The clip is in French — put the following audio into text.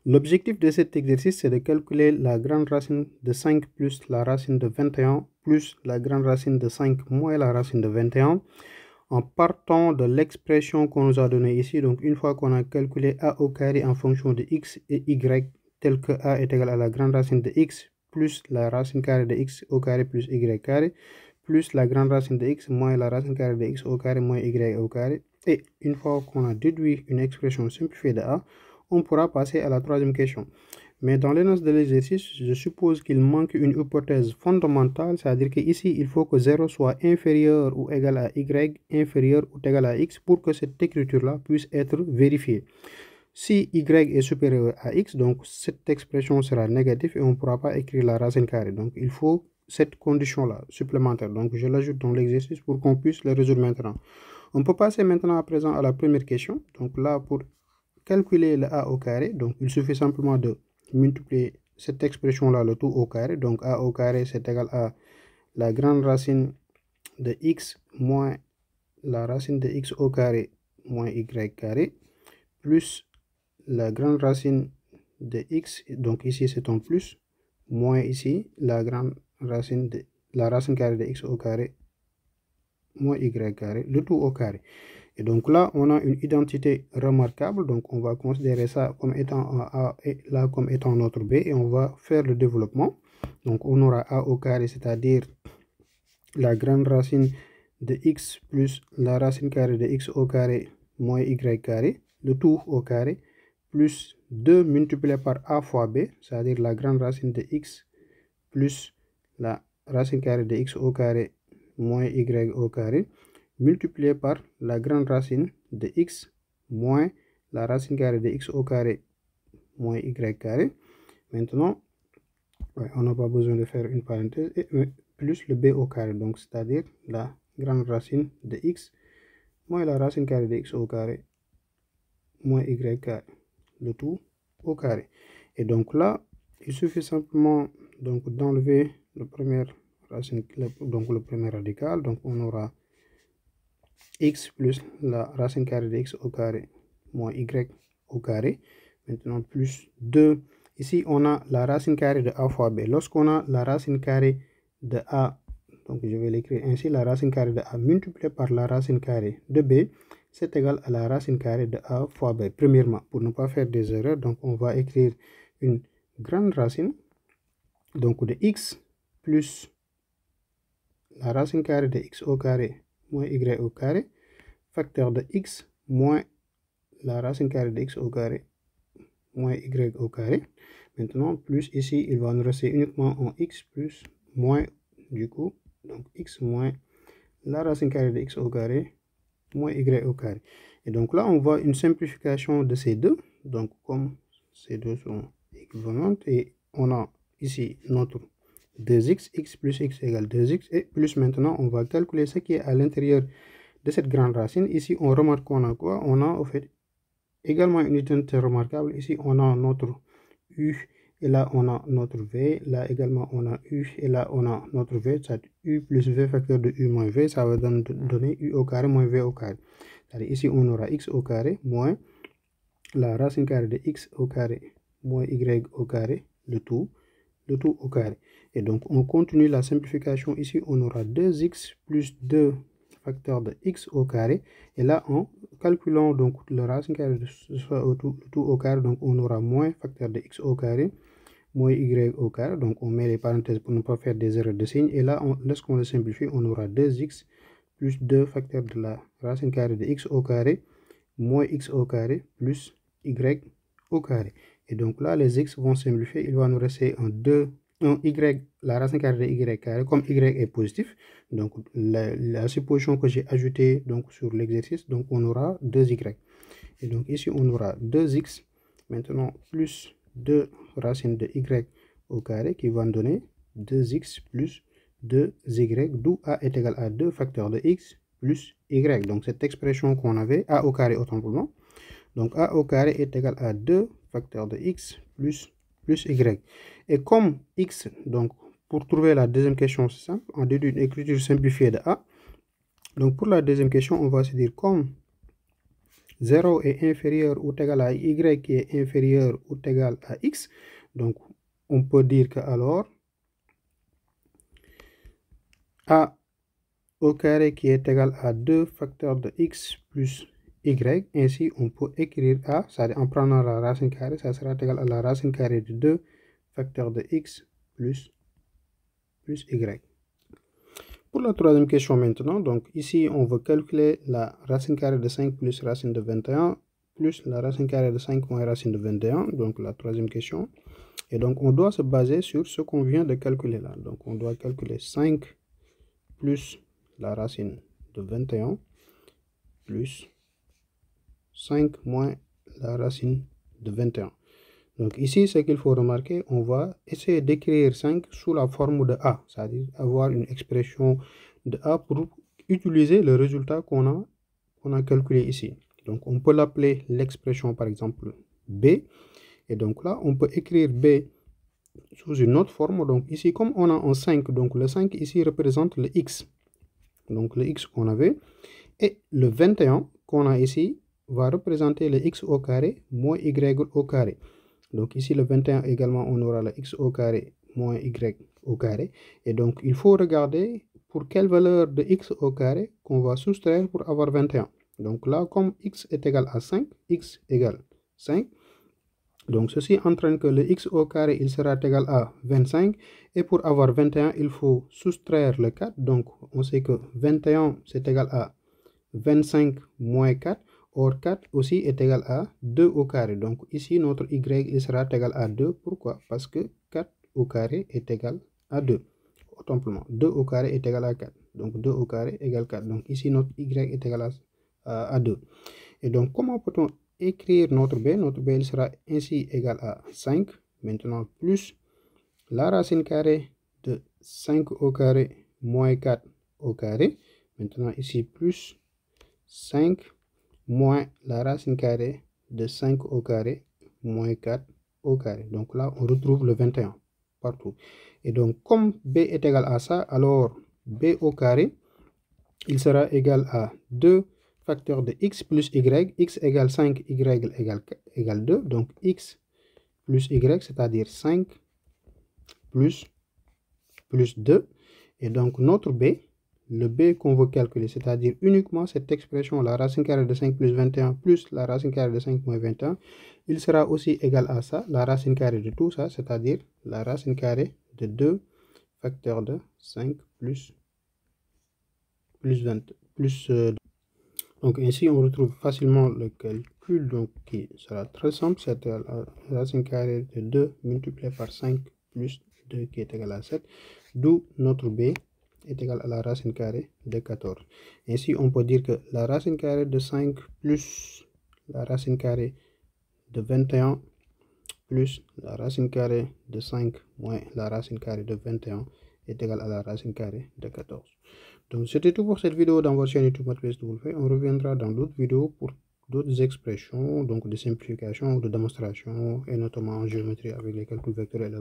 L'objectif de cet exercice, c'est de calculer la grande racine de 5 plus la racine de 21 plus la grande racine de 5 moins la racine de 21 en partant de l'expression qu'on nous a donnée ici. Donc, une fois qu'on a calculé a au carré en fonction de x et y, tel que a est égal à la grande racine de x plus la racine carrée de x au carré plus y carré, plus la grande racine de x moins la racine carrée de x au carré moins y au carré. Et une fois qu'on a déduit une expression simplifiée de a, on pourra passer à la troisième question. Mais dans les notes de l'exercice, je suppose qu'il manque une hypothèse fondamentale, c'est-à-dire qu'ici, il faut que 0 soit inférieur ou égal à y, inférieur ou égal à x, pour que cette écriture-là puisse être vérifiée. Si y est supérieur à x, donc cette expression sera négative et on ne pourra pas écrire la racine carrée. Donc il faut cette condition-là supplémentaire. Donc je l'ajoute dans l'exercice pour qu'on puisse le résoudre maintenant. On peut passer maintenant à présent à la première question. Donc là, pour calculer le a au carré, donc il suffit simplement de multiplier cette expression-là, le tout au carré. Donc a au carré, c'est égal à la grande racine de x moins la racine de x au carré moins y carré, plus la grande racine de x, donc ici c'est un plus, moins ici la grande racine de la racine carrée de x au carré moins y carré, le tout au carré. Et donc là, on a une identité remarquable, donc on va considérer ça comme étant un a et là comme étant notre b, et on va faire le développement. Donc on aura a au carré, c'est-à-dire la grande racine de x plus la racine carrée de x au carré moins y carré, le tout au carré, plus 2 multiplié par a fois b, c'est-à-dire la grande racine de x plus la racine carrée de x au carré moins y au carré, multiplié par la grande racine de x moins la racine carrée de x au carré moins y carré. Maintenant, on n'a pas besoin de faire une parenthèse, et plus le b au carré, donc c'est-à-dire la grande racine de x moins la racine carrée de x au carré moins y carré, le tout au carré. Et donc là, il suffit simplement donc d'enlever le premier racine, donc le premier radical. Donc on aura x plus la racine carrée de x au carré moins y au carré. Maintenant plus 2. Ici on a la racine carrée de a fois b. Lorsqu'on a la racine carrée de a, donc je vais l'écrire ainsi, la racine carrée de a multipliée par la racine carrée de b, c'est égal à la racine carrée de a fois b. Premièrement, pour ne pas faire des erreurs, donc on va écrire une grande racine donc de x plus la racine carrée de x au carré moins y au carré, facteur de x moins la racine carrée de x au carré moins y au carré. Maintenant, plus ici, il va nous rester uniquement un x plus moins, du coup, donc x moins la racine carrée de x au carré moins y au carré. Et donc là, on voit une simplification de ces deux. Donc, comme ces deux sont équivalentes, et on a ici notre 2x, x plus x égale 2x, et plus maintenant, on va calculer ce qui est à l'intérieur de cette grande racine. Ici, on remarque qu'on a quoi? On a, au fait, également une identité remarquable. Ici, on a notre u, et là, on a notre v. Là, également, on a u, et là, on a notre v. C'est u plus v facteur de u moins v. Ça va donner u au carré moins v au carré. C'est-à-dire ici, on aura x au carré moins la racine carrée de x au carré moins y au carré, le tout au carré. Et donc, on continue la simplification. Ici, on aura 2x plus 2 facteur de x au carré. Et là, en calculant donc le racine carrée de le tout au carré, donc on aura moins facteur de x au carré moins y au carré. Donc, on met les parenthèses pour ne pas faire des erreurs de signe. Et là, lorsqu'on le simplifie, on aura 2x plus 2 facteur de la racine carrée de x au carré moins x au carré plus y au carré. Et donc là, les x vont simplifier. Il va nous rester un y, la racine carrée de y carré, comme y est positif. Donc la supposition que j'ai ajoutée donc, sur l'exercice, donc on aura 2y. Et donc ici, on aura 2x, maintenant plus 2 racines de y au carré qui va nous donner 2x plus 2y, d'où a est égal à 2 facteurs de x plus y. Donc cette expression qu'on avait, a au carré autant pour moi. Donc a au carré est égal à 2 facteurs de x plus y. Et comme x, donc pour trouver la deuxième question, c'est simple, on déduit une écriture simplifiée de a. Donc pour la deuxième question, on va se dire comme 0 est inférieur ou égal à y qui est inférieur ou égal à x. Donc, on peut dire que alors a au carré qui est égal à 2 facteurs de x plus y. Ainsi, on peut écrire a, c'est-à-dire en prenant la racine carrée, ça sera égal à la racine carrée de 2 facteurs de x plus y. Pour la troisième question maintenant, donc ici on veut calculer la racine carrée de 5 plus racine de 21 plus la racine carrée de 5 moins racine de 21, donc la troisième question. Et donc on doit se baser sur ce qu'on vient de calculer là. Donc on doit calculer 5 plus la racine de 21 plus 5 moins la racine de 21. Donc ici, ce qu'il faut remarquer, on va essayer d'écrire 5 sous la forme de A, c'est-à-dire avoir une expression de A pour utiliser le résultat qu'on a calculé ici. Donc on peut l'appeler l'expression par exemple B. Et donc là, on peut écrire B sous une autre forme. Donc ici, comme on a un 5, donc le 5 ici représente le X. Donc le X qu'on avait. Et le 21 qu'on a ici va représenter le X au carré moins Y au carré. Donc ici, le 21 également, on aura le x au carré moins y au carré. Et donc, il faut regarder pour quelle valeur de x au carré qu'on va soustraire pour avoir 21. Donc là, comme x est égal à 5, x égale 5. Donc ceci entraîne que le x au carré, il sera égal à 25. Et pour avoir 21, il faut soustraire le 4. Donc on sait que 21, c'est égal à 25 moins 4. Or 4 aussi est égal à 2 au carré. Donc ici, notre y il sera égal à 2. Pourquoi? Parce que 4 au carré est égal à 2. Autant pour moi, 2 au carré est égal à 4. Donc 2 au carré égale 4. Donc ici, notre y est égal à 2. Et donc, comment peut-on écrire notre b? Notre b il sera ainsi égal à 5. Maintenant, plus la racine carrée de 5 au carré moins 4 au carré. Maintenant, ici, plus 5 moins la racine carrée de 5 au carré moins 4 au carré. Donc là, on retrouve le 21 partout. Et donc, comme b est égal à ça, alors b au carré, il sera égal à 2 facteurs de x plus y. X égale 5, y égale 2. Donc x plus y, c'est-à-dire 5 plus 2. Et donc notre b, le b qu'on veut calculer, c'est-à-dire uniquement cette expression, la racine carrée de 5 plus 21 plus la racine carrée de 5 moins 21, il sera aussi égal à ça, la racine carrée de tout ça, c'est-à-dire la racine carrée de 2 facteurs de 5 plus 20. Donc ainsi, on retrouve facilement le calcul, donc qui sera très simple, c'est la racine carrée de 2 multiplié par 5 plus 2 qui est égal à 7, d'où notre b est égal à la racine carrée de 14. Ainsi, on peut dire que la racine carrée de 5 plus la racine carrée de 21 plus la racine carrée de 5 moins la racine carrée de 21 est égal à la racine carrée de 14. Donc c'était tout pour cette vidéo dans votre chaîne YouTube MathPSW. On reviendra dans d'autres vidéos pour d'autres expressions, donc de simplification ou de démonstration, et notamment en géométrie avec les calculs vectoriels et la